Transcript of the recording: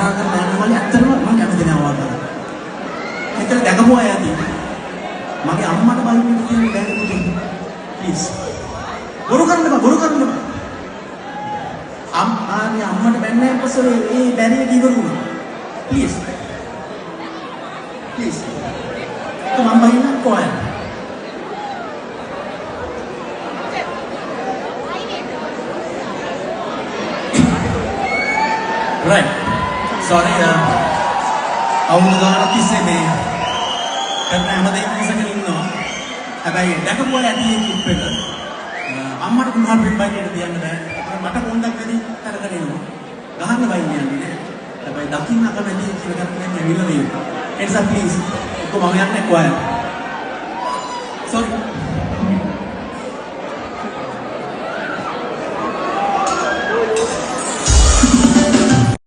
කතා කරලා යනවා වගේ ඇත්තටම මම කැමති නෑ ඔයා කරා. මෙතන දැකපුවා අය ඇති. මගේ අම්මට බලන්න කියන බෑ පුතේ. ප්ලීස්. බොරු කරන්න බෑ. අම්මාගේ අම්මට බැන්නයින් පස්සේ ඒ බැරිය කිවරු වුණා. ප්ලීස්. මම බයින්න කොහේ? Right. Sorry. අවුරුදු ගානක් තිස්සේ මේ කරන හැමදේම ඉස්සගෙන ඉන්නවා. හැබැයි දැකපුවා ඇති කිප් එක. අම්මට කුණහල් පිටපයින් තියන්න බෑ. මට පොණ්ඩක් වැඩි තරකට එනවා. ගහන්න බයින් යන්නේ නෑ. හැබැයි දකින්න කැමති කියලා ගන්න ඇවිල්ලා නේ. ඒ නිසා ප්ලීස් ඔක්කොම මම යන්නේ කොහේ? Sorry.